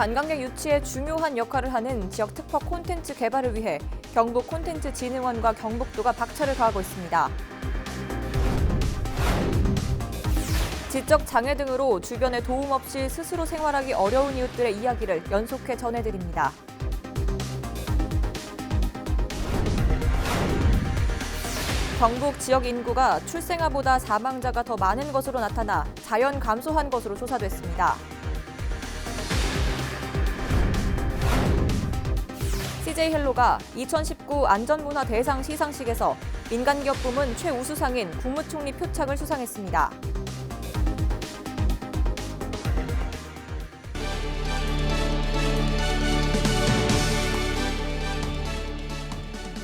관광객 유치에 중요한 역할을 하는 지역 특화 콘텐츠 개발을 위해 경북 콘텐츠진흥원과 경북도가 박차를 가하고 있습니다. 지적 장애 등으로 주변의 도움 없이 스스로 생활하기 어려운 이웃들의 이야기를 연속해 전해드립니다. 경북 지역 인구가 출생아보다 사망자가 더 많은 것으로 나타나 자연 감소한 것으로 조사됐습니다. CJ헬로가 2019 안전문화 대상 시상식에서 민간기업 부문 최우수상인 국무총리 표창을 수상했습니다.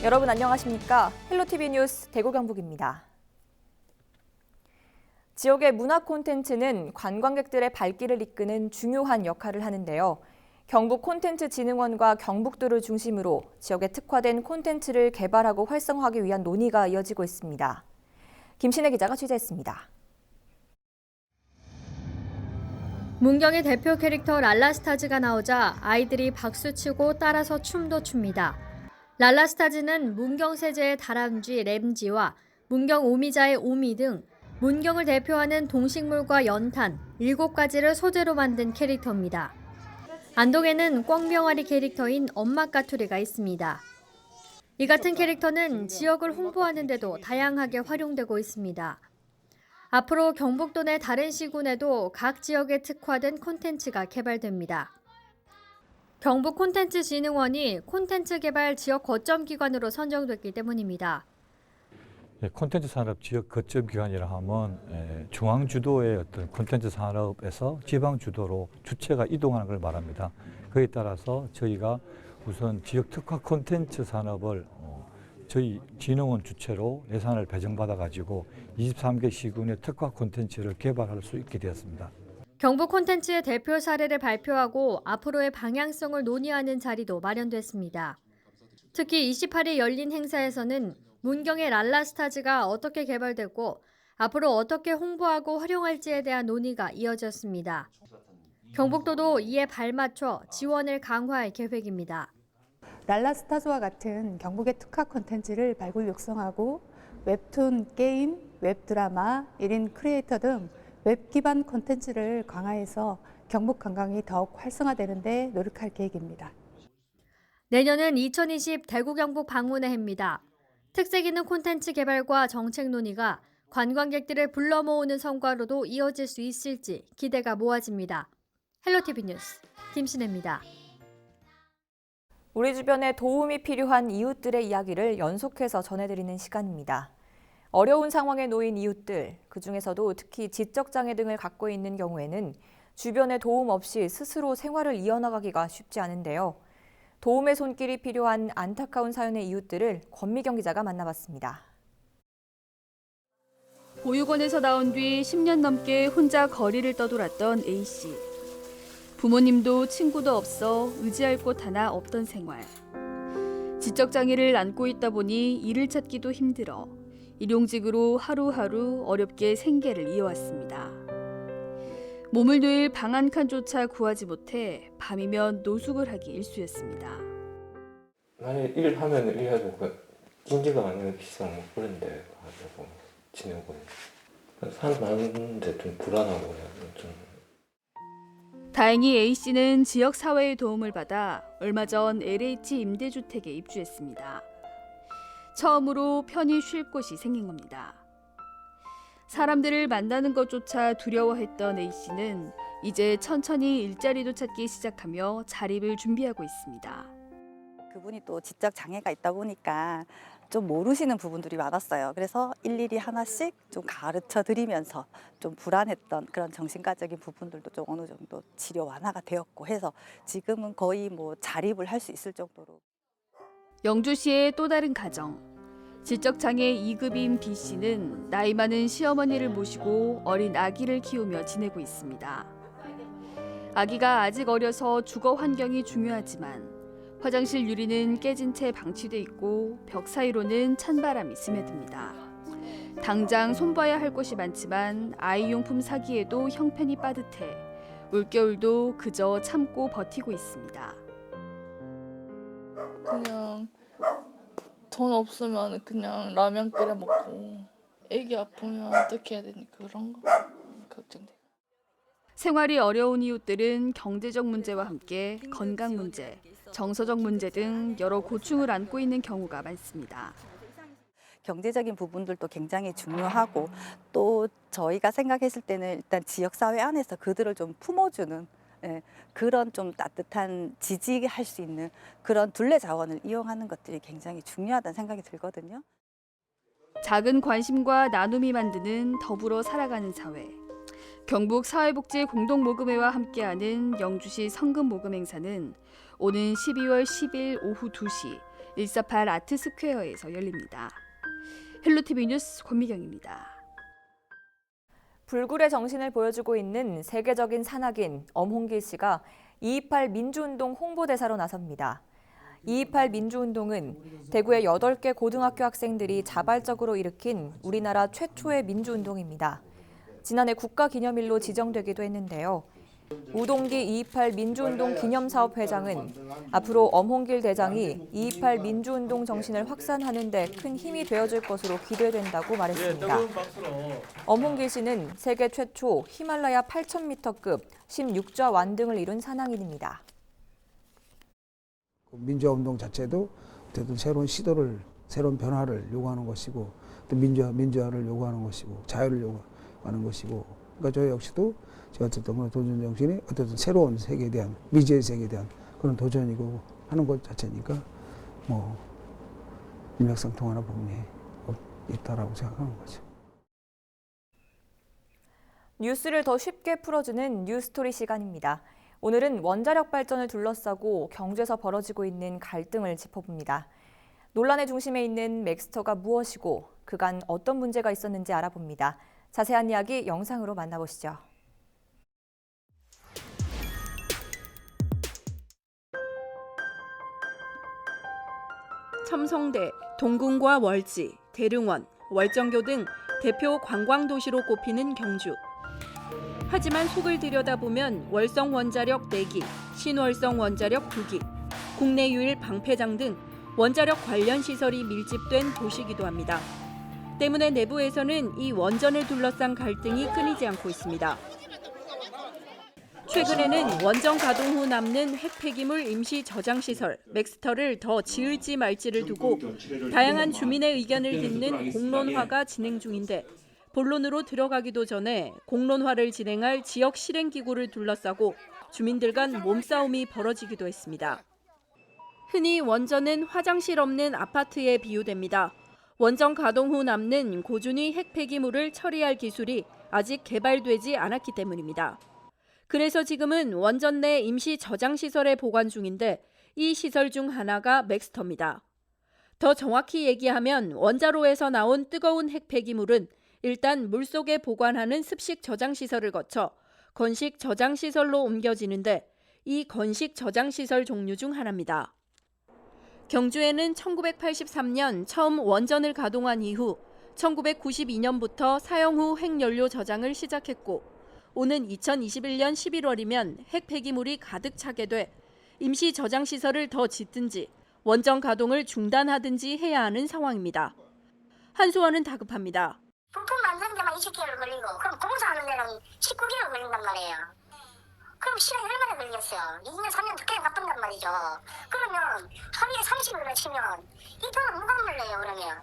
여러분 안녕하십니까? 헬로티비 뉴스 대구 경북입니다. 지역의 문화 콘텐츠는 관광객들의 발길을 이끄는 중요한 역할을 하는데요. 경북 콘텐츠진흥원과 경북도를 중심으로 지역에 특화된 콘텐츠를 개발하고 활성화하기 위한 논의가 이어지고 있습니다. 김신혜 기자가 취재했습니다. 문경의 대표 캐릭터 랄라스타즈가 나오자 아이들이 박수치고 따라서 춤도 춥니다. 랄라스타즈는 문경세제의 다람쥐 램쥐와 문경 오미자의 오미 등 문경을 대표하는 동식물과 연탄 7가지를 소재로 만든 캐릭터입니다. 안동에는 꿩병아리 캐릭터인 엄마까투리가 있습니다. 이 같은 캐릭터는 지역을 홍보하는 데도 다양하게 활용되고 있습니다. 앞으로 경북도 내 다른 시군에도 각 지역에 특화된 콘텐츠가 개발됩니다. 경북 콘텐츠진흥원이 콘텐츠 개발 지역 거점 기관으로 선정됐기 때문입니다. 콘텐츠 산업 지역 거점 기관이라 하면 중앙 주도의 어떤 콘텐츠 산업에서 지방 주도로 주체가 이동하는 걸 말합니다. 그에 따라서 저희가 우선 지역 특화 콘텐츠 산업을 저희 진흥원 주체로 예산을 배정받아 가지고 23개 시군의 특화 콘텐츠를 개발할 수 있게 되었습니다. 경북 콘텐츠의 대표 사례를 발표하고 앞으로의 방향성을 논의하는 자리도 마련됐습니다. 특히 28일 열린 행사에서는 문경의 랄라스타즈가 어떻게 개발되고 앞으로 어떻게 홍보하고 활용할지에 대한 논의가 이어졌습니다. 경북도도 이에 발맞춰 지원을 강화할 계획입니다. 랄라스타즈와 같은 경북의 특화 콘텐츠를 발굴 육성하고 웹툰, 게임, 웹드라마, 1인 크리에이터 등 웹 기반 콘텐츠를 강화해서 경북 관광이 더욱 활성화되는 데 노력할 계획입니다. 내년은 2020 대구 경북 방문의 해입니다. 특색 있는 콘텐츠 개발과 정책 논의가 관광객들을 불러 모으는 성과로도 이어질 수 있을지 기대가 모아집니다. 헬로티비 뉴스 김신혜입니다. 우리 주변에 도움이 필요한 이웃들의 이야기를 연속해서 전해드리는 시간입니다. 어려운 상황에 놓인 이웃들, 그중에서도 특히 지적장애 등을 갖고 있는 경우에는 주변의 도움 없이 스스로 생활을 이어나가기가 쉽지 않은데요. 도움의 손길이 필요한 안타까운 사연의 이웃들을 권미경 기자가 만나봤습니다. 보육원에서 나온 뒤 10년 넘게 혼자 거리를 떠돌았던 A씨. 부모님도 친구도 없어 의지할 곳 하나 없던 생활. 지적장애를 안고 있다 보니 일을 찾기도 힘들어 일용직으로 하루하루 어렵게 생계를 이어왔습니다. 몸을 놓일 방 한 칸조차 구하지 못해 밤이면 노숙을 하기 일쑤였습니다. 만약에 일하면 일해도 인지가 아니면 비싼 그런데 가지고 지내고 사람 많은데 좀 불안하고 좀. 다행히 A씨는 지역 사회의 도움을 받아 얼마 전 LH 임대주택에 입주했습니다. 처음으로 편히 쉴 곳이 생긴 겁니다. 사람들을 만나는 것조차 두려워했던 A씨는 이제 천천히 일자리도 찾기 시작하며 자립을 준비하고 있습니다. 그분이 또 지적 장애가 있다 보니까 좀 모르시는 부분들이 많았어요. 그래서 일일이 하나씩 좀 가르쳐 드리면서 좀 불안했던 그런 정신과적인 부분들도 좀 어느 정도 치료 완화가 되었고 해서 지금은 거의 뭐 자립을 할 수 있을 정도로. 영주시의 또 다른 가정. 지적장애 2급인 B씨는 나이 많은 시어머니를 모시고 어린 아기를 키우며 지내고 있습니다. 아기가 아직 어려서 주거 환경이 중요하지만 화장실 유리는 깨진 채 방치돼 있고 벽 사이로는 찬바람이 스며듭니다. 당장 손봐야 할 곳이 많지만 아이용품 사기에도 형편이 빠듯해 올겨울도 그저 참고 버티고 있습니다. 그냥 돈 없으면 그냥 라면 끓여 먹고 애기 아프면 어떻게 해야 되니까 그런 거 걱정돼. 생활이 어려운 이웃들은 경제적 문제와 함께 건강 문제, 정서적 문제 등 여러 고충을 안고 있는 경우가 많습니다. 경제적인 부분들도 굉장히 중요하고 또 저희가 생각했을 때는 일단 지역사회 안에서 그들을 좀 품어주는 그런 좀 따뜻한 지지할 수 있는 그런 둘레 자원을 이용하는 것들이 굉장히 중요하다는 생각이 들거든요. 작은 관심과 나눔이 만드는 더불어 살아가는 사회. 경북 사회복지 공동모금회와 함께하는 영주시 성금모금 행사는 오는 12월 10일 오후 2시 148 아트스퀘어에서 열립니다. 헬로티비 뉴스 권미경입니다. 불굴의 정신을 보여주고 있는 세계적인 산악인 엄홍길 씨가 228 민주운동 홍보대사로 나섭니다. 228 민주운동은 대구의 8개 고등학교 학생들이 자발적으로 일으킨 우리나라 최초의 민주운동입니다. 지난해 국가기념일로 지정되기도 했는데요. 우동기 228 민주운동 기념사업회장은 앞으로 엄홍길 대장이 228 민주운동 정신을 확산하는 데 큰 힘이 되어줄 것으로 기대된다고 말했습니다. 엄홍길 씨는 세계 최초 히말라야 8,000m급 16좌 완등을 이룬 산악인입니다. 민주화운동 자체도 어쨌든 새로운 시도를, 새로운 변화를 요구하는 것이고 또 민주화를 요구하는 것이고 자유를 요구하는 것이고 그러니까 저 역시도 어쨌든 그런 도전 정신이 어쨌든 새로운 세계에 대한 미지의 세계에 대한 그런 도전이고 하는 것 자체니까 뭐 일맥상통하는 부분이 있다라고 생각하는 거죠. 뉴스를 더 쉽게 풀어주는 뉴스토리 시간입니다. 오늘은 원자력 발전을 둘러싸고 경주에서 벌어지고 있는 갈등을 짚어봅니다. 논란의 중심에 있는 맥스터가 무엇이고 그간 어떤 문제가 있었는지 알아봅니다. 자세한 이야기 영상으로 만나보시죠. 첨성대, 동궁과 월지, 대릉원, 월정교 등 대표 관광도시로 꼽히는 경주. 하지만 속을 들여다보면 월성 원자력 4기, 신월성 원자력 2기, 국내 유일 방패장 등 원자력 관련 시설이 밀집된 도시이기도 합니다. 때문에 내부에서는 이 원전을 둘러싼 갈등이 끊이지 않고 있습니다. 최근에는 원전 가동 후 남는 핵 폐기물 임시 저장 시설 맥스터를 더 지을지 말지를 두고 다양한 주민의 의견을 듣는 공론화가 진행 중인데 본론으로 들어가기도 전에 공론화를 진행할 지역 실행 기구를 둘러싸고 주민들 간 몸싸움이 벌어지기도 했습니다. 흔히 원전은 화장실 없는 아파트에 비유됩니다. 원전 가동 후 남는 고준위 핵 폐기물을 처리할 기술이 아직 개발되지 않았기 때문입니다. 그래서 지금은 원전 내 임시 저장 시설에 보관 중인데 이 시설 중 하나가 맥스터입니다. 더 정확히 얘기하면 원자로에서 나온 뜨거운 핵 폐기물은 일단 물속에 보관하는 습식 저장 시설을 거쳐 건식 저장 시설로 옮겨지는데 이 건식 저장 시설 종류 중 하나입니다. 경주에는 1983년 처음 원전을 가동한 이후 1992년부터 사용 후 핵연료 저장을 시작했고 오는 2021년 11월이면 핵 폐기물이 가득 차게 돼 임시 저장 시설을 더 짓든지 원전 가동을 중단하든지 해야 하는 상황입니다. 한수원은 다급합니다. 부품 만드는 데만 20개월 걸리고 그럼 공사하는 데는 19개월 걸린단 말이에요. 그럼 시간이 얼마나 걸리겠어요? 2년, 3년 늦게 바쁜단 말이죠. 그러면 하루에 30일을 치면 이 돈은 누가 물려요 그러면?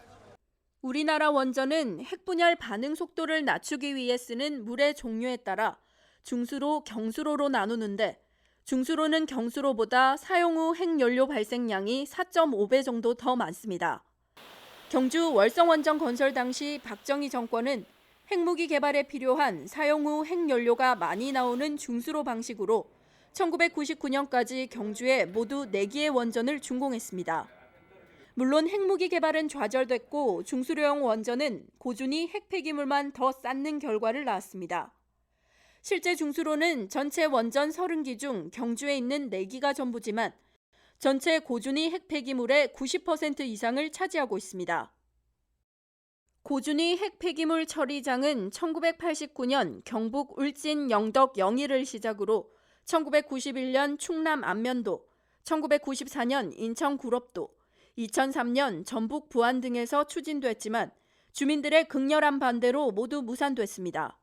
우리나라 원전은 핵 분열 반응 속도를 낮추기 위해 쓰는 물의 종류에 따라 중수로, 경수로로 나누는데 중수로는 경수로보다 사용 후 핵연료 발생량이 4.5배 정도 더 많습니다. 경주 월성원전 건설 당시 박정희 정권은 핵무기 개발에 필요한 사용 후 핵연료가 많이 나오는 중수로 방식으로 1999년까지 경주에 모두 4기의 원전을 준공했습니다. 물론 핵무기 개발은 좌절됐고 중수로형 원전은 고준위 핵 폐기물만 더 쌓는 결과를 낳았습니다. 실제 중수로는 전체 원전 30기 중 경주에 있는 4기가 전부지만 전체 고준위 핵 폐기물의 90% 이상을 차지하고 있습니다. 고준위 핵 폐기물 처리장은 1989년 경북 울진 영덕 영일을 시작으로 1991년 충남 안면도, 1994년 인천 구럽도, 2003년 전북 부안 등에서 추진됐지만 주민들의 극렬한 반대로 모두 무산됐습니다.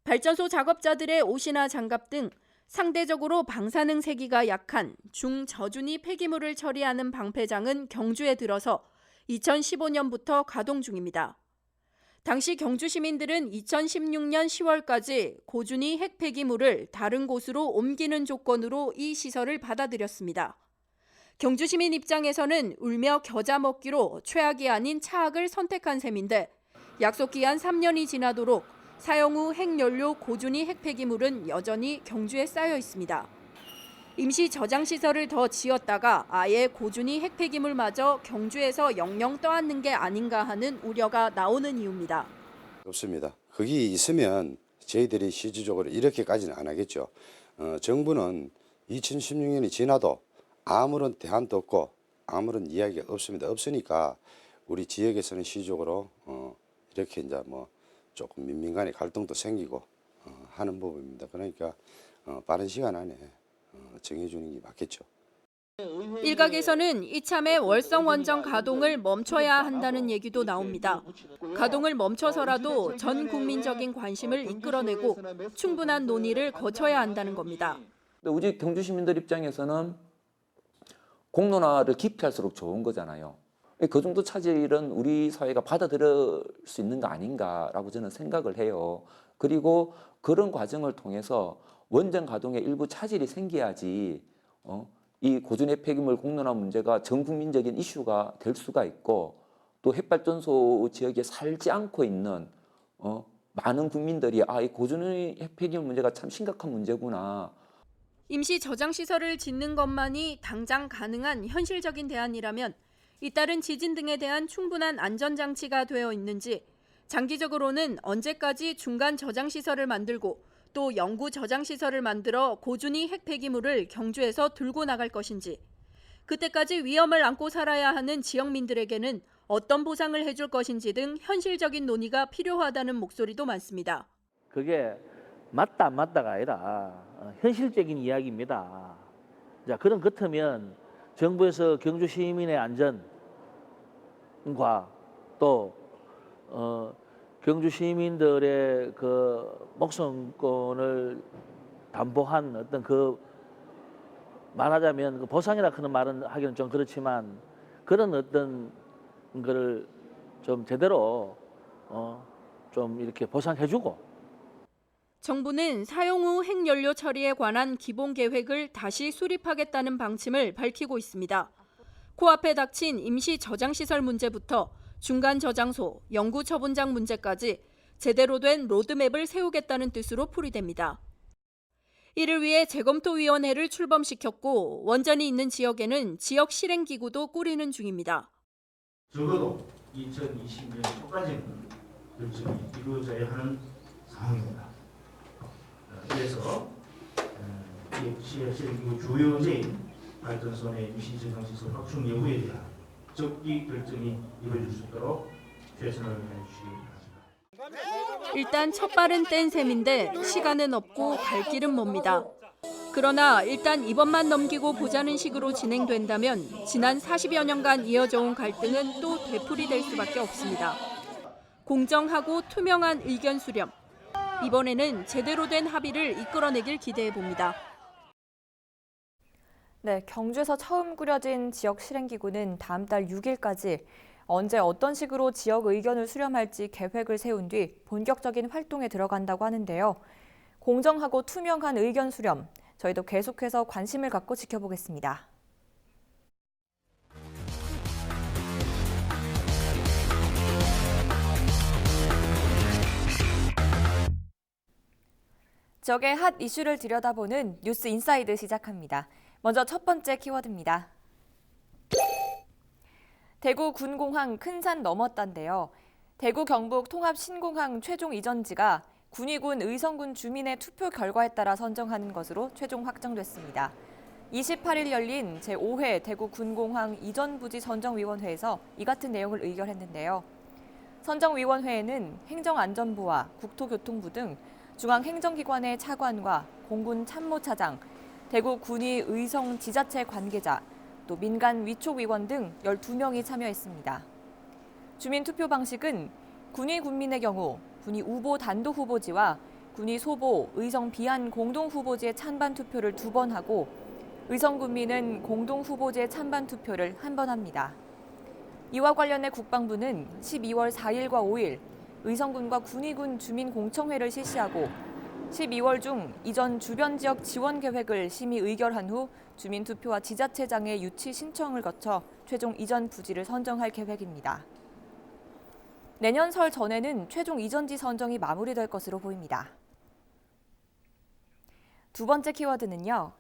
발전소 작업자들의 옷이나 장갑 등 상대적으로 방사능 세기가 약한 중저준위 폐기물을 처리하는 방패장은 경주에 들어서 2015년부터 가동 중입니다. 당시 경주 시민들은 2016년 10월까지 고준위 핵 폐기물을 다른 곳으로 옮기는 조건으로 이 시설을 받아들였습니다. 경주 시민 입장에서는 울며 겨자 먹기로 최악이 아닌 차악을 선택한 셈인데 약속 기한 3년이 지나도록 사용 후 핵연료 고준위 핵 폐기물은 여전히 경주에 쌓여 있습니다. 임시 저장 시설을 더 지었다가 아예 고준위 핵 폐기물마저 경주에서 영영 떠안는 게 아닌가 하는 우려가 나오는 이유입니다. 없습니다. 거기 있으면 저희들이 실질적으로 이렇게까지는 안 하겠죠. 정부는 2016년이 지나도 아무런 대안도 없고 아무런 이야기가 없습니다. 없으니까 우리 지역에서는 실질적으로 이렇게 이제 뭐 조금 민간의 갈등도 생기고 하는 부분입니다. 그러니까 빠른 시간 안에 정해주는 게 맞겠죠. 일각에서는 이참에 월성 원전 가동을 멈춰야 한다는 얘기도 나옵니다. 가동을 멈춰서라도 전 국민적인 관심을 이끌어내고 충분한 논의를 거쳐야 한다는 겁니다. 우리 경주 시민들 입장에서는 공론화를 깊이 할수록 좋은 거잖아요. 그 정도 차질은 우리 사회가 받아들일 수 있는 거 아닌가라고 저는 생각을 해요. 그리고 그런 과정을 통해서 원전 가동에 일부 차질이 생겨야지 이 고준위 폐기물 공론화 문제가 전 국민적인 이슈가 될 수가 있고 또 핵발전소 지역에 살지 않고 있는 많은 국민들이 이 고준위 폐기물 문제가 참 심각한 문제구나. 임시 저장 시설을 짓는 것만이 당장 가능한 현실적인 대안이라면 잇따른 지진 등에 대한 충분한 안전장치가 되어 있는지, 장기적으로는 언제까지 중간 저장 시설을 만들고 또 영구 저장 시설을 만들어 고준위 핵 폐기물을 경주에서 들고 나갈 것인지, 그때까지 위험을 안고 살아야 하는 지역민들에게는 어떤 보상을 해줄 것인지 등 현실적인 논의가 필요하다는 목소리도 많습니다. 그게 맞다 안 맞다가 아니라 현실적인 이야기입니다. 자, 그런 같으면 정부에서 경주 시민의 안전과 또 경주 시민들의 그 목숨권을 담보한 어떤 그 말하자면 그 보상이라 그런 말은 하기는 좀 그렇지만 그런 어떤 거를 좀 제대로 좀 이렇게 보상해주고. 정부는 사용 후 핵연료 처리에 관한 기본 계획을 다시 수립하겠다는 방침을 밝히고 있습니다. 코앞에 닥친 임시 저장시설 문제부터 중간 저장소, 영구 처분장 문제까지 제대로 된 로드맵을 세우겠다는 뜻으로 풀이됩니다. 이를 위해 재검토위원회를 출범시켰고 원전이 있는 지역에는 지역 실행기구도 꾸리는 중입니다. 적어도 2020년 초까지는 결정이 이루어져야 하는 상황입니다. 그래서 지역 실행기구 주요제인 발전소 내 임시 저장시설 확충 여부에 대한 적기 결정이 이루어질 수 있도록 최선을 다해 주시기 바랍니다. 일단 첫 발은 뗀 셈인데 시간은 없고 갈 길은 멉니다. 그러나 일단 이번만 넘기고 보자는 식으로 진행된다면 지난 40여 년간 이어져 온 갈등은 또 되풀이될 수밖에 없습니다. 공정하고 투명한 의견 수렴. 이번에는 제대로 된 합의를 이끌어내길 기대해 봅니다. 네, 경주에서 처음 꾸려진 지역 실행기구는 다음 달 6일까지 언제 어떤 식으로 지역 의견을 수렴할지 계획을 세운 뒤 본격적인 활동에 들어간다고 하는데요. 공정하고 투명한 의견 수렴, 저희도 계속해서 관심을 갖고 지켜보겠습니다. 지역의 핫 이슈를 들여다보는 뉴스 인사이드 시작합니다. 먼저 첫 번째 키워드입니다. 대구 군공항 큰 산 넘었다인데요. 대구 경북 통합 신공항 최종 이전지가 군위군 의성군 주민의 투표 결과에 따라 선정하는 것으로 최종 확정됐습니다. 28일 열린 제5회 대구 군공항 이전 부지 선정위원회에서 이 같은 내용을 의결했는데요. 선정위원회에는 행정안전부와 국토교통부 등 중앙행정기관의 차관과 공군 참모차장, 대구 군위 의성 지자체 관계자, 또 민간 위촉위원 등 12명이 참여했습니다. 주민투표 방식은 군위 군민의 경우 군위 우보 단독 후보지와 군위 소보 의성 비안 공동 후보지의 찬반 투표를 2번 하고 의성 군민은 공동 후보지의 찬반 투표를 1번 합니다. 이와 관련해 국방부는 12월 4일과 5일 의성군과 군위군 주민공청회를 실시하고 12월 중 이전 주변 지역 지원 계획을 심의 의결한 후 주민투표와 지자체장의 유치 신청을 거쳐 최종 이전 부지를 선정할 계획입니다. 내년 설 전에는 최종 이전지 선정이 마무리될 것으로 보입니다. 두 번째 키워드는요.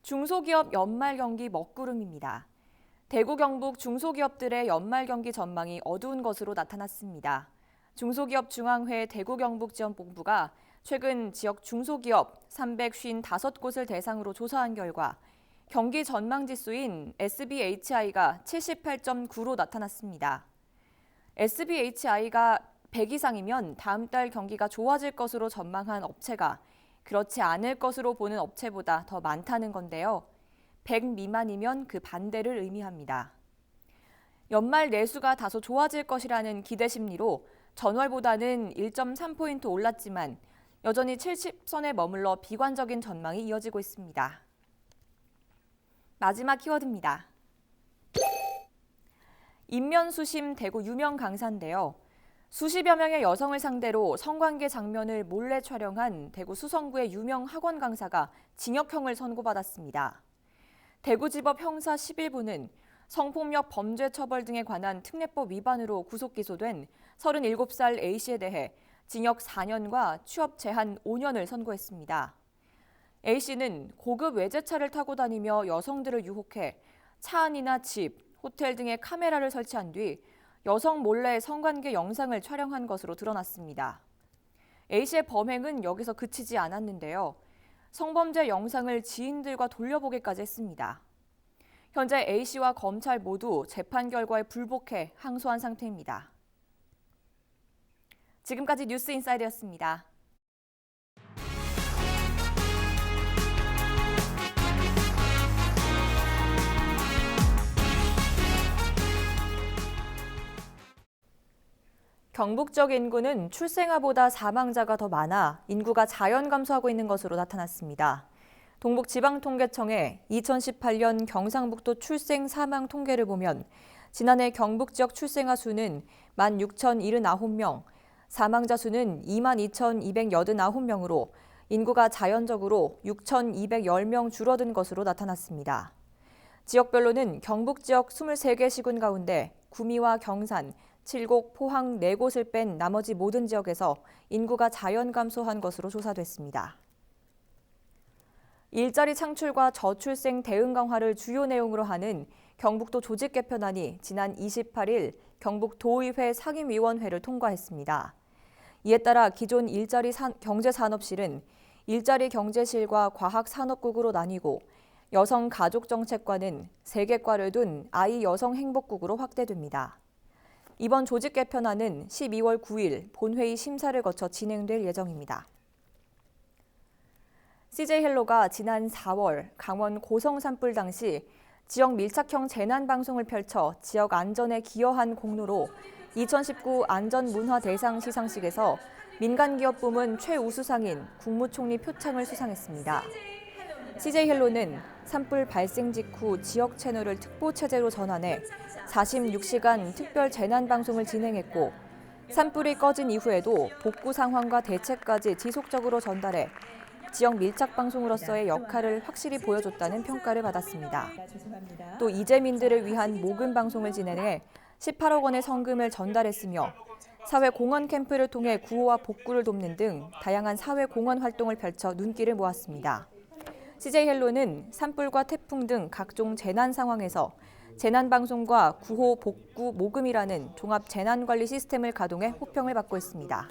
중소기업 연말 경기 먹구름입니다. 대구 경북 중소기업들의 연말 경기 전망이 어두운 것으로 나타났습니다. 중소기업 중앙회 대구 경북 지원본부가 최근 지역 중소기업 355곳을 대상으로 조사한 결과 경기 전망 지수인 SBHI가 78.9로 나타났습니다. SBHI가 100 이상이면 다음 달 경기가 좋아질 것으로 전망한 업체가 그렇지 않을 것으로 보는 업체보다 더 많다는 건데요. 100 미만이면 그 반대를 의미합니다. 연말 내수가 다소 좋아질 것이라는 기대 심리로 전월보다는 1.3포인트 올랐지만 여전히 70선에 머물러 비관적인 전망이 이어지고 있습니다. 마지막 키워드입니다. 인면수심 대구 유명 강사인데요. 수십여 명의 여성을 상대로 성관계 장면을 몰래 촬영한 대구 수성구의 유명 학원 강사가 징역형을 선고받았습니다. 대구지법 형사 11부는 성폭력 범죄 처벌 등에 관한 특례법 위반으로 구속 기소된 37살 A씨에 대해 징역 4년과 취업 제한 5년을 선고했습니다. A씨는 고급 외제차를 타고 다니며 여성들을 유혹해 차 안이나 집, 호텔 등에 카메라를 설치한 뒤 여성 몰래 성관계 영상을 촬영한 것으로 드러났습니다. A씨의 범행은 여기서 그치지 않았는데요. 성범죄 영상을 지인들과 돌려보기까지 했습니다. 현재 A씨와 검찰 모두 재판 결과에 불복해 항소한 상태입니다. 지금까지 뉴스 인사이드였습니다. 경북 지역 인구는 출생아보다 사망자가 더 많아 인구가 자연 감소하고 있는 것으로 나타났습니다. 동북지방통계청의 2018년 경상북도 출생 사망 통계를 보면 지난해 경북 지역 출생아 수는 16,079명, 사망자 수는 22,289명으로 인구가 자연적으로 6,210명 줄어든 것으로 나타났습니다. 지역별로는 경북 지역 23개 시군 가운데 구미와 경산, 칠곡, 포항 4곳을 뺀 나머지 모든 지역에서 인구가 자연 감소한 것으로 조사됐습니다. 일자리 창출과 저출생 대응 강화를 주요 내용으로 하는 경북도 조직 개편안이 지난 28일 경북도의회 상임위원회를 통과했습니다. 이에 따라 기존 일자리 경제산업실은 일자리 경제실과 과학산업국으로 나뉘고 여성가족정책과는 3개 과를 둔 아이 여성행복국으로 확대됩니다. 이번 조직 개편안은 12월 9일 본회의 심사를 거쳐 진행될 예정입니다. CJ헬로가 지난 4월 강원 고성 산불 당시 지역 밀착형 재난방송을 펼쳐 지역 안전에 기여한 공로로 2019 안전문화 대상 시상식에서 민간기업 부문 최우수상인 국무총리 표창을 수상했습니다. CJ헬로는 산불 발생 직후 지역 채널을 특보체제로 전환해 46시간 특별 재난방송을 진행했고 산불이 꺼진 이후에도 복구 상황과 대책까지 지속적으로 전달해 지역 밀착방송으로서의 역할을 확실히 보여줬다는 평가를 받았습니다. 또 이재민들을 위한 모금 방송을 진행해 18억 원의 성금을 전달했으며 사회공헌 캠프를 통해 구호와 복구를 돕는 등 다양한 사회공헌 활동을 펼쳐 눈길을 모았습니다. CJ헬로는 산불과 태풍 등 각종 재난 상황에서 재난방송과 구호, 복구, 모금이라는 종합 재난관리 시스템을 가동해 호평을 받고 있습니다.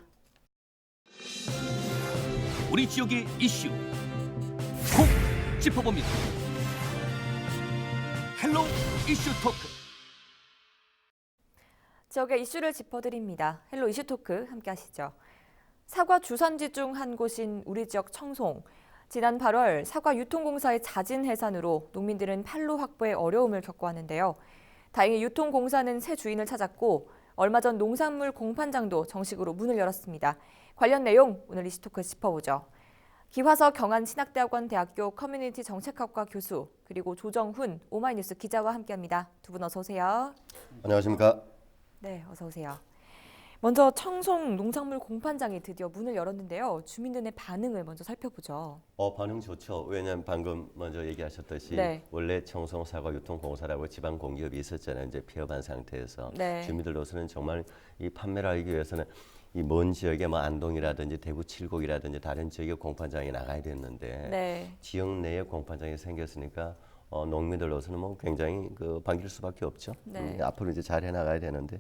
우리 지역의 이슈 콕 짚어봅니다. 헬로 이슈 토크. 지역의 이슈를 짚어드립니다. 헬로 이슈토크 함께하시죠. 사과 주산지 중 한 곳인 우리 지역 청송. 지난 8월 사과 유통공사의 잦은 해산으로 농민들은 판로 확보에 어려움을 겪고 왔는데요. 다행히 유통공사는 새 주인을 찾았고 얼마 전 농산물 공판장도 정식으로 문을 열었습니다. 관련 내용 오늘 이슈토크 짚어보죠. 기화서 경안신학대학원 대학교 커뮤니티 정책학과 교수 그리고 조정훈 오마이뉴스 기자와 함께합니다. 두 분 어서 오세요. 안녕하십니까. 네, 어서 오세요. 먼저 청송 농산물 공판장이 드디어 문을 열었는데요. 주민들의 반응을 먼저 살펴보죠. 반응 좋죠. 왜냐하면 방금 먼저 얘기하셨듯이 네. 원래 청송 사과 유통공사라고 지방 공기업이 있었잖아요. 이제 폐업한 상태에서 네. 주민들로서는 정말 이 판매를 하기 위해서는 이 먼 지역에 뭐 안동이라든지 대구 칠곡이라든지 다른 지역에 공판장이 나가야 됐는데 네. 지역 내에 공판장이 생겼으니까 농민들로서는 뭐 굉장히 반길 수밖에 없죠. 네. 앞으로 이제 잘 해나가야 되는데.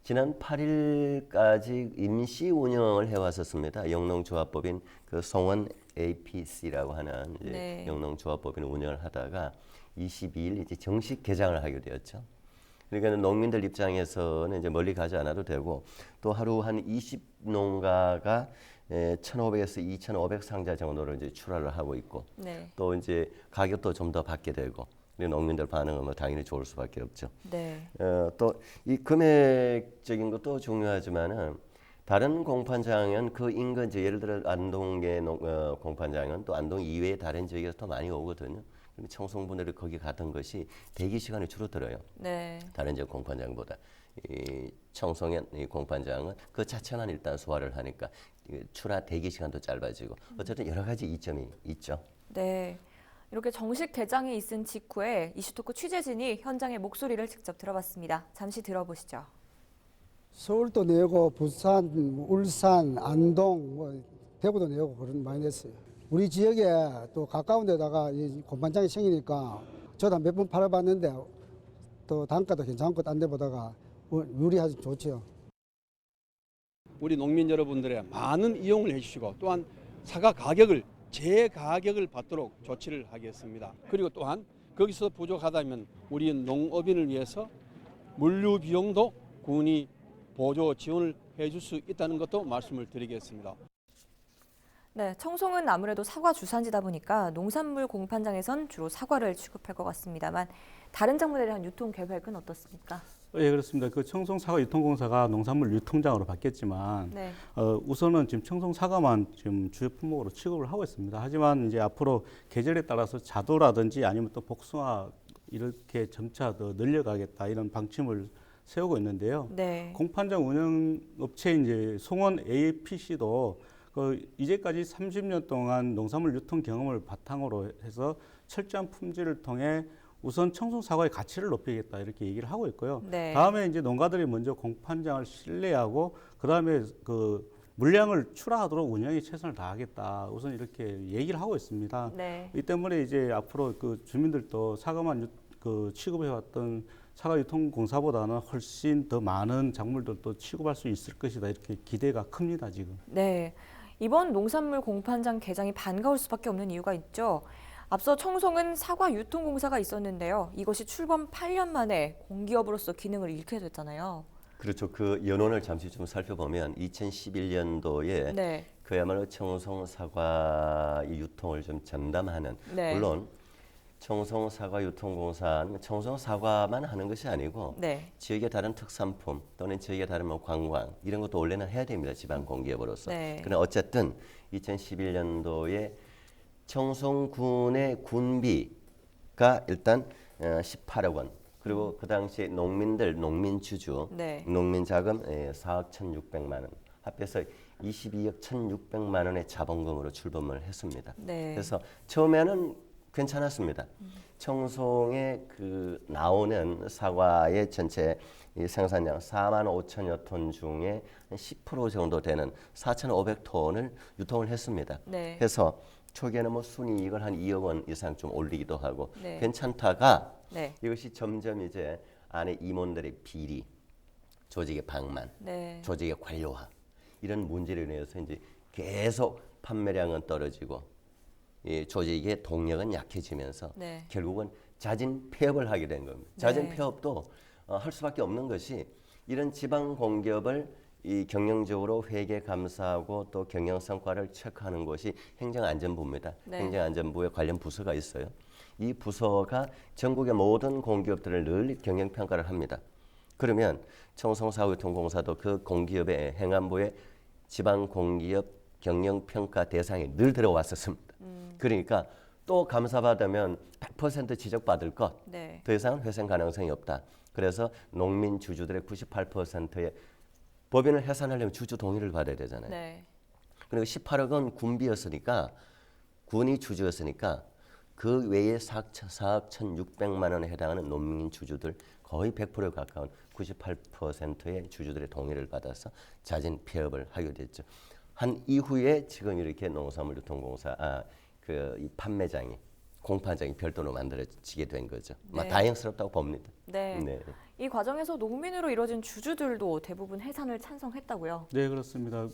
지난 8일까지 임시 운영을 해왔었습니다. 영농조합법인 그 송원 APC라고 하는 이제 네. 영농조합법인 운영을 하다가 22일 이제 정식 개장을 하게 되었죠. 그러니까 농민들 입장에서는 이제 멀리 가지 않아도 되고 또 하루 한 20농가가 1,500에서 2,500 상자 정도를 이제 출하를 하고 있고 네. 또 이제 가격도 좀 더 받게 되고. 농민들 반응은 뭐 당연히 좋을 수밖에 없죠. 네. 또 이 금액적인 것도 중요하지만은 다른 공판장은 그 인근지 예를 들어 안동의 공판장은 또 안동 이외의 다른 지역에서 더 많이 오거든요. 청송분들이 거기 갔던 것이 대기 시간이 줄어들어요. 네. 다른 지역 공판장보다 이 청송의 이 공판장은 그 자체만 일단 소화를 하니까 출하 대기 시간도 짧아지고 어쨌든 여러 가지 이점이 있죠. 네. 이렇게 정식 개장이 있은 직후에 이슈토크 취재진이 현장의 목소리를 직접 들어봤습니다. 잠시 들어보시죠. 서울도 내고 부산, 울산, 안동, 대구도 내고 그런 많이 냈어요. 우리 지역에 또 가까운 데다가 이 공판장이 생기니까 저도 몇 번 팔아봤는데 또 단가도 괜찮고 딴 데보다가 유리하지 좋죠. 우리 농민 여러분들의 많은 이용을 해주시고 또한 사과 가격을 제 가격을 받도록 조치를 하겠습니다. 그리고 또한 거기서 부족하다면 우리 농업인을 위해서 물류 비용도 군이 보조 지원을 해줄 수 있다는 것도 말씀을 드리겠습니다. 네, 청송은 아무래도 사과 주산지다 보니까 농산물 공판장에선 주로 사과를 취급할 것 같습니다만 다른 작물에 대한 유통 계획은 어떻습니까? 예, 그렇습니다. 그 청송 사과 유통공사가 농산물 유통장으로 바뀌었지만 네. 우선은 지금 청송 사과만 지금 주요 품목으로 취급을 하고 있습니다. 하지만 이제 앞으로 계절에 따라서 자도라든지 아니면 또 복숭아 이렇게 점차 더 늘려가겠다 이런 방침을 세우고 있는데요. 네. 공판장 운영 업체인 이제 송원 APC도 이제까지 30년 동안 농산물 유통 경험을 바탕으로 해서 철저한 품질을 통해 우선 청송 사과의 가치를 높이겠다 이렇게 얘기를 하고 있고요. 네. 다음에 이제 농가들이 먼저 공판장을 신뢰하고 그다음에 그 물량을 출하하도록 운영에 최선을 다하겠다. 우선 이렇게 얘기를 하고 있습니다. 네. 이 때문에 이제 앞으로 그 주민들도 사과만 취급해왔던 사과 유통공사보다는 훨씬 더 많은 작물들도 취급할 수 있을 것이다. 이렇게 기대가 큽니다, 지금. 네. 이번 농산물 공판장 개장이 반가울 수밖에 없는 이유가 있죠. 앞서 청송은 사과 유통공사가 있었는데요. 이것이 출범 8년 만에 공기업으로서 기능을 잃게 됐잖아요. 그렇죠. 그 연원을 잠시 좀 살펴보면 2011년도에 네. 그야말로 청송 사과 유통을 좀 전담하는 네. 물론 청송 사과 유통공사는 청송 사과만 하는 것이 아니고 네. 지역의 다른 특산품 또는 지역의 다른 뭐 관광 이런 것도 원래는 해야 됩니다. 지방 공기업으로서. 네. 그러나 어쨌든 2011년도에 청송군의 군비가 일단 18억 원 그리고 그 당시에 농민 주주 네. 농민 자금 4억 1,600만 원 합해서 22억 1,600만 원의 자본금으로 출범을 했습니다. 네. 그래서 처음에는 괜찮았습니다. 청송에 그 나오는 사과의 전체 이 생산량 4만 5천여 톤 중에 10% 정도 되는 4,500톤을 유통을 했습니다. 네. 해서 초기에는 뭐 순이익을 한 2억 원 이상 좀 올리기도 하고 네. 괜찮다가 네. 이것이 점점 이제 안에 임원들의 비리, 조직의 방만, 네. 조직의 관료화 이런 문제로 인해서 이제 계속 판매량은 떨어지고 이 조직의 동력은 약해지면서 네. 결국은 자진 폐업을 하게 된 겁니다. 자진 네. 폐업도 할 수밖에 없는 것이 이런 지방 공기업을 이 경영적으로 회계 감사하고 또 경영 성과를 체크하는 것이 행정안전부입니다. 네. 행정안전부에 관련 부서가 있어요. 이 부서가 전국의 모든 공기업들을 늘 경영 평가를 합니다. 그러면 청송사업유통공사도 그 공기업의 행안부의 지방 공기업 경영 평가 대상에 늘 들어왔었습니다. 그러니까 또 감사받으면 100% 지적받을 것, 네. 더 이상 회생 가능성이 없다. 그래서 농민 주주들의 98%의 법인을 해산하려면 주주 동의를 받아야 되잖아요. 네. 그리고 18억 원 군비였으니까 군이 주주였으니까 그 외에 4억 1,600만 원에 해당하는 농민 주주들 거의 100%에 가까운 98%의 주주들의 동의를 받아서 자진 폐업을 하게 됐죠. 한 이후에 지금 이렇게 농산물유통공사 이 판매장이 공판장이 별도로 만들어지게 된 거죠. 네. 다행스럽다고 봅니다. 네. 네. 이 과정에서 농민으로 이뤄진 주주들도 대부분 해산을 찬성했다고요. 네, 그렇습니다.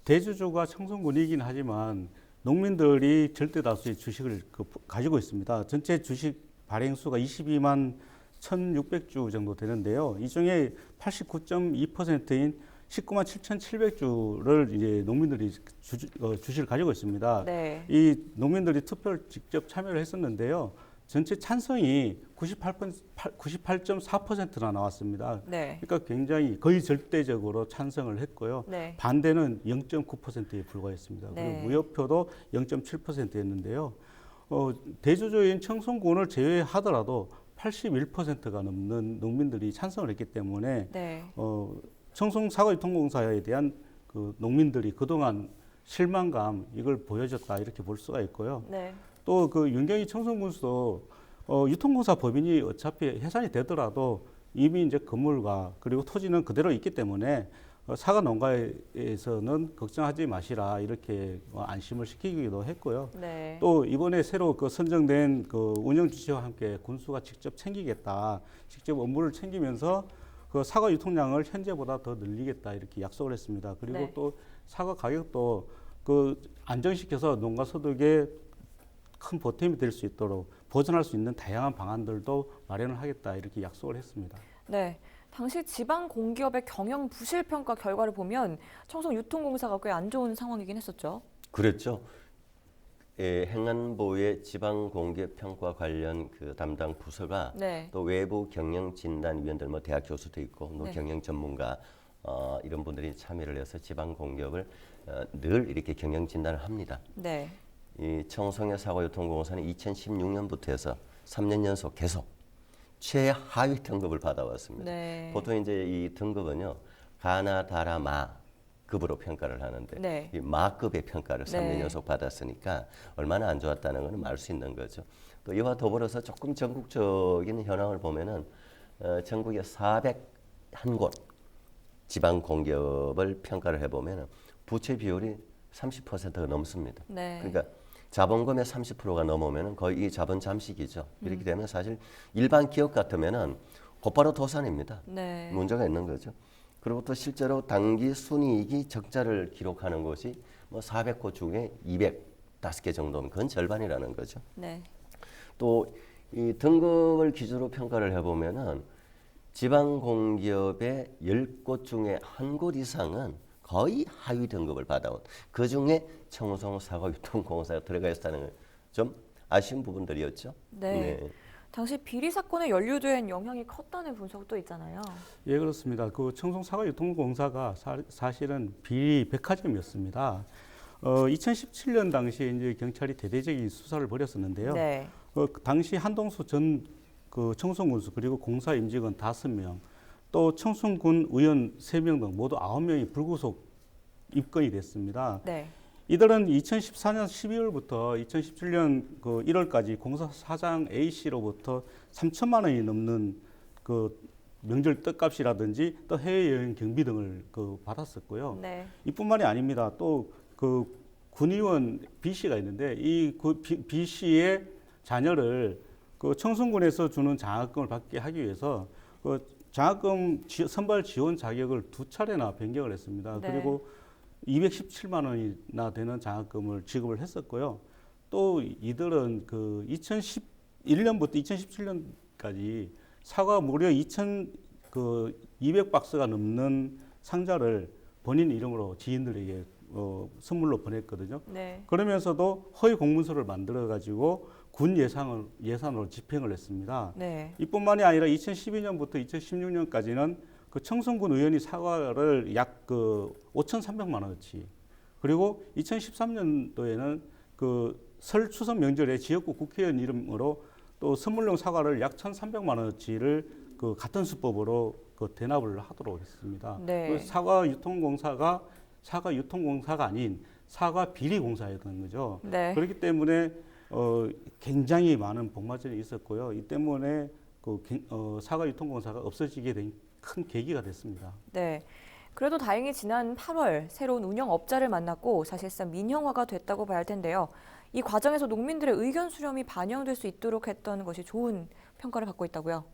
대주주가 청송군이긴 하지만 농민들이 절대 다수의 주식을 가지고 있습니다. 전체 주식 발행수가 22만 1,600주 정도 되는데요. 이 중에 89.2%인 19만 7,700주를 이제 농민들이 주식을 가지고 있습니다. 네. 이 농민들이 투표를 직접 참여를 했었는데요. 전체 찬성이 98.4%나 나왔습니다. 네. 그러니까 굉장히 거의 절대적으로 찬성을 했고요. 네. 반대는 0.9%에 불과했습니다. 네. 그리고 무효표도 0.7%였는데요. 대주주인 청송군을 제외하더라도 81%가 넘는 농민들이 찬성을 했기 때문에 네. 청송사과유통공사에 대한 그 농민들이 그동안 실망감 이걸 보여줬다 이렇게 볼 수가 있고요. 네. 또 그 윤경희 청송군수도 유통공사 법인이 어차피 해산이 되더라도 이미 이제 건물과 그리고 토지는 그대로 있기 때문에 사과 농가에서는 걱정하지 마시라 이렇게 안심을 시키기도 했고요. 네. 또 이번에 새로 선정된 운영 주체와 함께 군수가 직접 챙기겠다, 직접 업무를 챙기면서 사과 유통량을 현재보다 더 늘리겠다 이렇게 약속을 했습니다. 그리고 네. 또 사과 가격도 안정시켜서 농가 소득에 큰 보탬이 될 수 있도록 보전할 수 있는 다양한 방안들도 마련을 하겠다 이렇게 약속을 했습니다. 네. 당시 지방 공기업의 경영 부실 평가 결과를 보면 청송유통공사가 꽤 안 좋은 상황이긴 했었죠. 그랬죠. 행안부의 지방공기업 평가 관련 담당 부서가 네. 또 외부 경영진단위원들, 대학 교수도 있고, 네. 경영 전문가 이런 분들이 참여를 해서 지방공기업을 늘 이렇게 경영진단을 합니다. 네. 이 청송의 사과유통공사는 2016년부터 해서 3년 연속 계속 최하위 등급을 받아왔습니다. 네. 보통 이제 이 등급은요, 가나다라마 급으로 평가를 하는데 네. 이 마급의 평가를 3년 네. 연속 받았으니까 얼마나 안 좋았다는 것은 알 수 있는 거죠. 또 이와 더불어서 조금 전국적인 현황을 보면은 전국에 401곳 지방 공기업을 평가를 해보면 부채 비율이 30%가 넘습니다. 네. 그러니까 자본금의 30%가 넘으면 거의 이 자본 잠식이죠. 이렇게 되면 사실 일반 기업 같으면은 곧바로 도산입니다. 네. 문제가 있는 거죠. 그리고 또 실제로 단기 순이익이 적자를 기록하는 곳이 400곳 중에 205개 정도면 그건 절반이라는 거죠. 네. 또 이 등급을 기준으로 평가를 해보면은 지방 공기업의 10곳 중에 1곳 이상은 거의 하위 등급을 받아온, 그 중에 청송사과유통공사가 들어가 있다는 좀 아쉬운 부분들이었죠. 네. 당시 비리 사건에 연루된 영향이 컸다는 분석도 있잖아요. 예, 그렇습니다. 청송사과유통공사가 사실은 비리 백화점이었습니다. 2017년 당시에 이제 경찰이 대대적인 수사를 벌였었는데요. 네. 당시 한동수 전 청송군수 그리고 공사 임직원 5명, 또 청송군 의원 3명 등 모두 9명이 불구속 입건이 됐습니다. 네. 이들은 2014년 12월부터 2017년 1월까지 공사 사장 A씨로부터 3천만 원이 넘는 명절 떡값이라든지 또 해외여행 경비 등을 받았었고요. 네. 이뿐만이 아닙니다. 또 군의원 B씨가 있는데 이 B씨의 자녀를 청송군에서 주는 장학금을 받게 하기 위해서 장학금 선발 지원 자격을 2차례나 변경을 했습니다. 네. 그리고 217만 원이나 되는 장학금을 지급을 했었고요. 또 이들은 2011년부터 2017년까지 사과 무려 그 200박스가 넘는 상자를 본인 이름으로 지인들에게 선물로 보냈거든요. 네. 그러면서도 허위 공문서를 만들어 가지고 군 예산으로 집행을 했습니다. 네. 이뿐만이 아니라 2012년부터 2016년까지는 그 청송군 의원이 사과를 약 5,300만 원어치, 그리고 2013년도에는 그 설 추석 명절에 지역구 국회의원 이름으로 또 선물용 사과를 약 1,300만 원어치를 그 같은 수법으로 그 대납을 하도록 했습니다. 네. 그 사과 유통공사가 아닌 사과 비리공사였던 거죠. 네. 그렇기 때문에 굉장히 많은 복마전이 있었고요. 이 때문에 사과 유통공사가 없어지게 된 큰 계기가 됐습니다. 네. 그래도 다행히 지난 8월 새로운 운영업자를 만났고 사실상 민영화가 됐다고 봐야 할 텐데요. 이 과정에서 농민들의 의견 수렴이 반영될 수 있도록 했던 것이 좋은 평가를 받고 있다고요.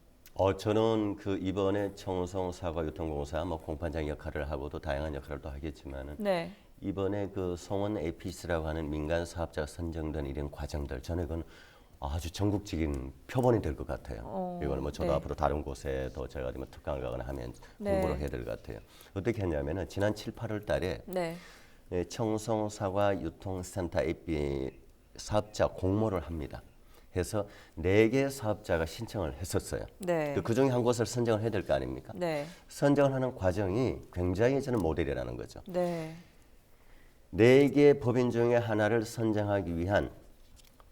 저는 그 이번에 청송 사과 유통공사 공판장 역할을 하고도 다양한 역할을 또 하겠지만은 네. 이번에 그 송원 APC라고 하는 민간 사업자가 선정된 이런 과정들, 저는 이건 아주 전국적인 표본이 될 것 같아요. 이거는 저도 네. 앞으로 다른 곳에도 제가 특강을 가거나 하면 네. 홍보를 해야 될 것 같아요. 어떻게 했냐면은 지난 7, 8월 달에 네. 청송 사과 유통센터 AP 사업자 공모를 합니다. 해서 4개 사업자가 신청을 했었어요. 네. 그 중에 한 곳을 선정을 해야 될 거 아닙니까? 네. 선정을 하는 과정이 굉장히 저는 모델이라는 거죠. 네. 4개 법인 중에 하나를 선정하기 위한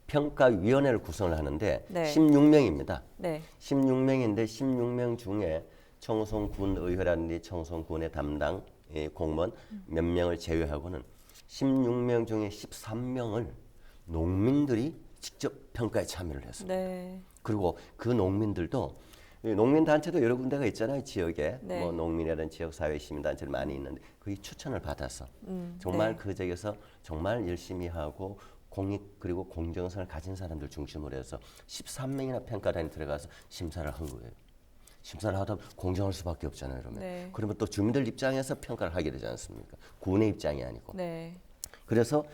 평가위원회를 구성을 하는데 네. 16명입니다. 네. 16명인데 16명 중에 청송군의회라든지 청송군의 담당 공무원 몇 명을 제외하고는 16명 중에 13명을 농민들이 직접 평가에 참여를 했습니다. 네. 그리고 그 농민들도 농민단체도 여러 군데가 있잖아요. 지역에 네. 농민이라든 지역사회 시민단체들 많이 있는데 거의 추천을 받아서 정말 네. 그 지역에서 정말 열심히 하고 공익 그리고 공정성을 가진 사람들 중심으로 해서 13명이나 평가단에 들어가서 심사를 한 거예요. 심사를 하다 공정할 수밖에 없잖아요. 그러면. 네. 그러면 또 주민들 입장에서 평가를 하게 되지 않습니까? 군의 입장이 아니고. 네. 그래서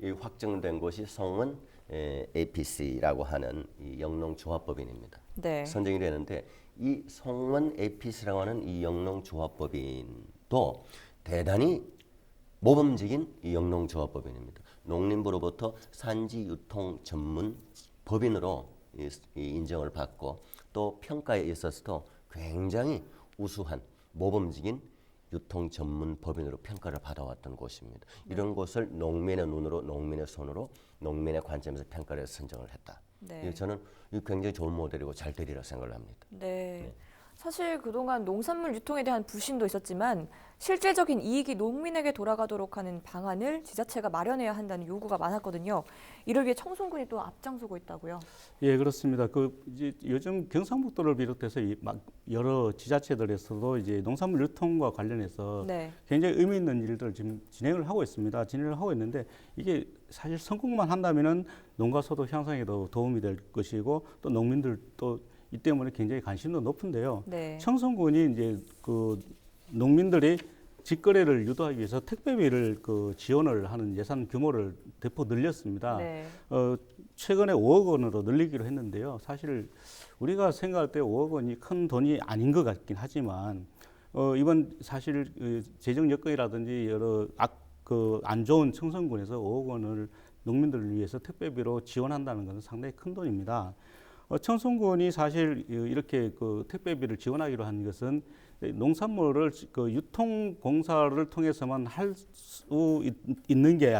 이 확정된 곳이 송원 APC라고 하는 이 영농조합법인입니다. 네. 선정이 되는데 이 송원 APC라고 하는 이 영농조합법인도 대단히 모범적인 이 영농조합법인입니다. 농림부로부터 산지 유통 전문 법인으로 이 인정을 받고 또 평가에 있어서도 굉장히 우수한 모범적인 유통 전문 법인으로 평가를 받아왔던 곳입니다. 이런 곳을 농민의 눈으로, 농민의 손으로, 농민의 관점에서 평가를 해서 선정을 했다. 네. 저는 이 굉장히 좋은 모델이고 잘 되리라 생각을 합니다. 네. 사실 그동안 농산물 유통에 대한 불신도 있었지만 실질적인 이익이 농민에게 돌아가도록 하는 방안을 지자체가 마련해야 한다는 요구가 많았거든요. 이를 위해 청송군이 또 앞장서고 있다고요. 예, 그렇습니다. 이제 요즘 경상북도를 비롯해서 여러 지자체들에서도 이제 농산물 유통과 관련해서 네. 굉장히 의미 있는 일들을 지금 진행을 하고 있습니다. 진행을 하고 있는데 이게 사실 성공만 한다면은 농가 소득 향상에도 도움이 될 것이고 또 농민들도 이 때문에 굉장히 관심도 높은데요. 네. 청송군이 이제 농민들이 직거래를 유도하기 위해서 택배비를 지원을 하는 예산 규모를 대폭 늘렸습니다. 네. 최근에 5억 원으로 늘리기로 했는데요. 사실 우리가 생각할 때 5억 원이 큰 돈이 아닌 것 같긴 하지만 이번 사실 재정 여건이라든지 여러 안 좋은 청송군에서 5억 원을 농민들을 위해서 택배비로 지원한다는 것은 상당히 큰 돈입니다. 청송군이 사실 이렇게 택배비를 지원하기로 한 것은 농산물을 유통공사를 통해서만 할 수 있는 게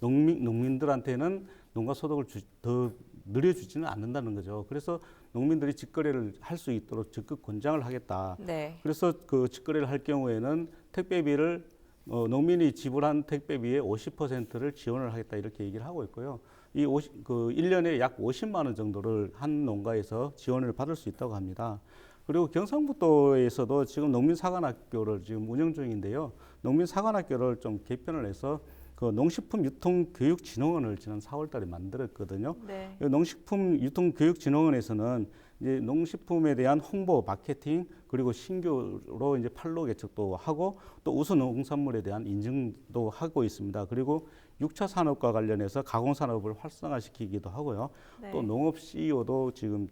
농민들한테는 농가 소득을 더 늘려주지는 않는다는 거죠. 그래서 농민들이 직거래를 할 수 있도록 적극 권장을 하겠다. 네. 그래서 직거래를 할 경우에는 택배비를 농민이 지불한 택배비의 50%를 지원을 하겠다 이렇게 얘기를 하고 있고요. 1년에 약 50만 원 정도를 한 농가에서 지원을 받을 수 있다고 합니다. 그리고 경상북도에서도 지금 농민사관학교를 지금 운영 중인데요. 농민사관학교를 좀 개편을 해서 농식품유통교육진흥원을 지난 4월 달에 만들었거든요. 네. 농식품유통교육진흥원에서는 이제 농식품에 대한 홍보, 마케팅, 그리고 신규로 이제 판로 개척도 하고 또 우수 농산물에 대한 인증도 하고 있습니다. 그리고 6차 산업과 관련해서 가공산업을 활성화시키기도 하고요. 네. 또 농업 CEO도 지금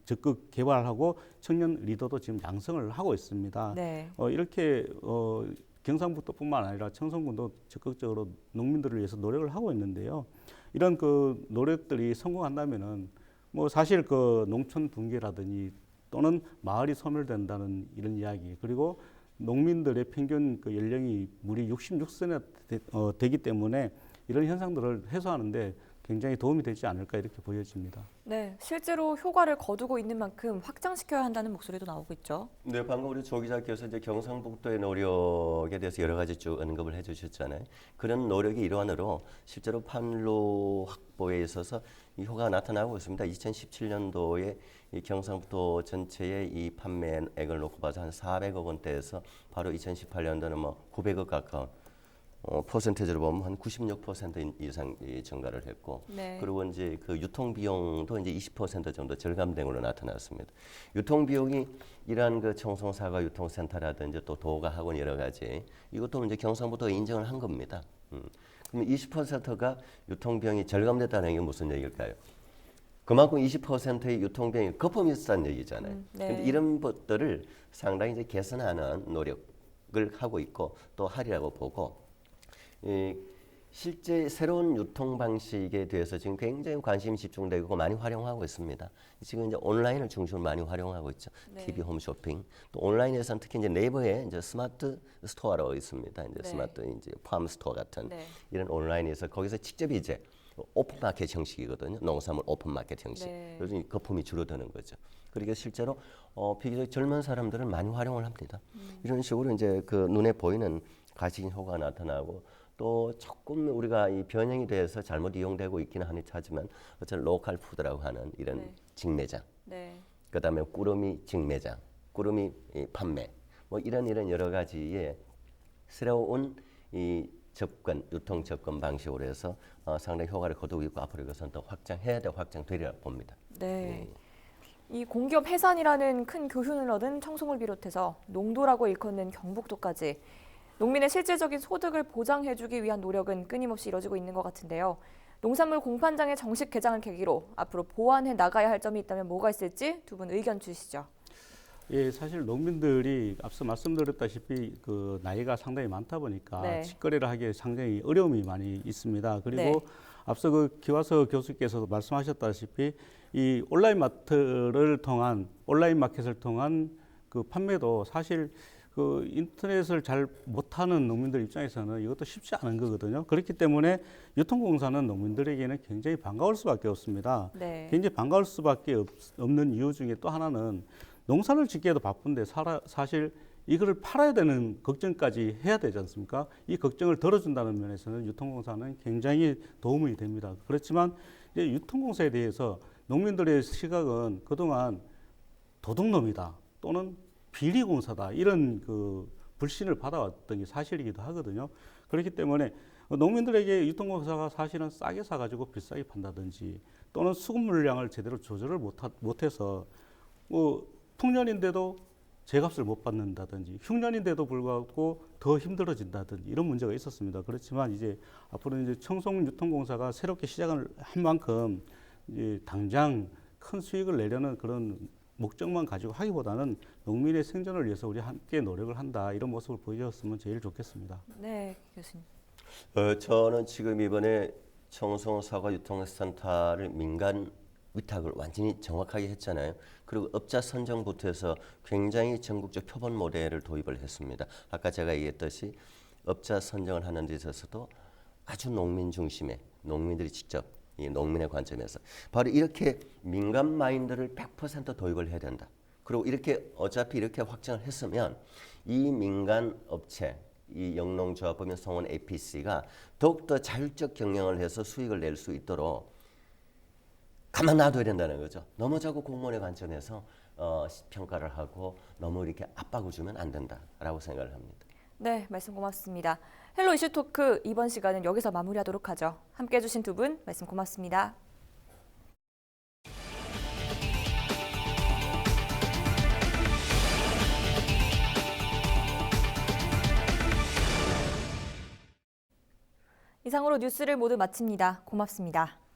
적극 개발하고 청년 리더도 지금 양성을 하고 있습니다. 네. 이렇게 경상북도뿐만 아니라 청송군도 적극적으로 농민들을 위해서 노력을 하고 있는데요. 이런 그 노력들이 성공한다면은 뭐 사실 그 농촌 붕괴라든지 또는 마을이 소멸된다는 이런 이야기, 그리고 농민들의 평균 그 연령이 무려 66세나 되기 때문에 이런 현상들을 해소하는데 굉장히 도움이 되지 않을까 이렇게 보여집니다. 네, 실제로 효과를 거두고 있는 만큼 확장시켜야 한다는 목소리도 나오고 있죠. 네, 방금 우리 조 기자께서 이제 경상북도의 노력에 대해서 여러 가지 쭉 언급을 해주셨잖아요. 그런 노력의 일환으로 실제로 판로 확보에 있어서 이 효과가 나타나고 있습니다. 2017년도에 이 경상북도 전체의 이 판매액을 놓고 봐서 한 400억 원대에서 바로 2018년도는 뭐 900억 가까운 퍼센테이지로 보면 한 96% 이상 증가를 했고, 네. 그리고 이제 그 유통 비용도 이제 20% 정도 절감된 걸로 나타났습니다. 유통 비용이 이러한 그 청송 사과 유통센터라든지 또 도가 학원 여러 가지 이것도 이제 경상북도가 인정을 한 겁니다. 그러면 20%가 유통 비용이 절감됐다는 게 무슨 얘기일까요? 그만큼 20%의 유통 비용이 거품이 있었다는 얘기잖아요. 네. 근데 이런 것들을 상당히 이제 개선하는 노력을 하고 있고 또 하리라고 보고. 실제 새로운 유통 방식에 대해서 지금 굉장히 관심이 집중되고 많이 활용하고 있습니다. 지금 이제 온라인을 중심으로 많이 활용하고 있죠. 네. TV 홈쇼핑. 또 온라인에서는 특히 이제 네이버에 이제 스마트 스토어라고 있습니다. 이제 네. 스마트 이제 팜 스토어 같은 네. 이런 온라인에서 거기서 직접 이제 오픈 마켓 형식이거든요. 농산물 오픈 마켓 형식. 네. 요즘 거품이 줄어드는 거죠. 그러니까 실제로 비교적 젊은 사람들은 많이 활용을 합니다. 이런 식으로 이제 그 눈에 보이는 가시적인 효과가 나타나고, 또 조금 우리가 이 변형이 돼서 잘못 이용되고 있기는 하지만 어쨌든 로컬 푸드라고 하는 이런 네. 직매장, 네. 그다음에 꾸러미 직매장, 꾸러미 판매, 뭐 이런 여러 가지의 새로운 이 접근, 유통 접근 방식으로 해서 상당히 효과를 거두고 있고, 앞으로 이것은 더 확장해야 되고 확장되리라 봅니다. 네. 이 공기업 해산이라는 큰 교훈을 얻은 청송을 비롯해서 농도라고 일컫는 경북도까지 농민의 실질적인 소득을 보장해주기 위한 노력은 끊임없이 이뤄지고 있는 것 같은데요. 농산물 공판장의 정식 개장을 계기로 앞으로 보완해 나가야 할 점이 있다면 뭐가 있을지 두 분 의견 주시죠. 예, 사실 농민들이 앞서 말씀드렸다시피 그 나이가 상당히 많다 보니까 네. 직거래를 하기에 상당히 어려움이 많이 있습니다. 그리고 네. 앞서 그 기화서 교수께서도 말씀하셨다시피 이 온라인 마트를 통한 온라인 마켓을 통한 그 판매도 사실 그 인터넷을 잘 못하는 농민들 입장에서는 이것도 쉽지 않은 거거든요. 그렇기 때문에 유통공사는 농민들에게는 굉장히 반가울 수밖에 없습니다. 네. 굉장히 반가울 수밖에 없는 이유 중에 또 하나는 농사를 짓기에도 바쁜데 사실 이거를 팔아야 되는 걱정까지 해야 되지 않습니까? 이 걱정을 덜어준다는 면에서는 유통공사는 굉장히 도움이 됩니다. 그렇지만 이제 유통공사에 대해서 농민들의 시각은 그동안 도둑놈이다 또는 비리공사다 이런 그 불신을 받아왔던 게 사실이기도 하거든요. 그렇기 때문에 농민들에게 유통공사가 사실은 싸게 사가지고 비싸게 판다든지 또는 수급 물량을 제대로 조절을 못해서 뭐 풍년인데도 제값을 못 받는다든지 흉년인데도 불구하고 더 힘들어진다든지 이런 문제가 있었습니다. 그렇지만 이제 앞으로 이제 청송유통공사가 새롭게 시작을 한 만큼 이제 당장 큰 수익을 내려는 그런 목적만 가지고 하기보다는 농민의 생존을 위해서 우리 함께 노력을 한다 이런 모습을 보여줬으면 제일 좋겠습니다. 네, 교수님. 저는 지금 이번에 청송 사과 유통센터를 민간 위탁을 완전히 정확하게 했잖아요. 그리고 업자 선정부터 해서 굉장히 전국적 표본 모델을 도입을 했습니다. 아까 제가 얘기했듯이 업자 선정을 하는 데 있어서도 아주 농민 중심의 농민들이 직접 이 농민의 관점에서 바로 이렇게 민간 마인드를 100% 도입을 해야 된다. 그리고 이렇게 어차피 이렇게 확정을 했으면 이 민간 업체, 이 영농조합법인 송원 APC가 더욱더 자율적 경영을 해서 수익을 낼 수 있도록 가만 놔둬야 된다는 거죠. 너무 자꾸 공무원의 관점에서 평가를 하고 너무 이렇게 압박을 주면 안 된다라고 생각을 합니다. 네, 말씀 고맙습니다. 헬로 이슈 토크 이번 시간은 여기서 마무리하도록 하죠. 함께해 주신 두 분 말씀 고맙습니다. 이상으로 뉴스를 모두 마칩니다. 고맙습니다.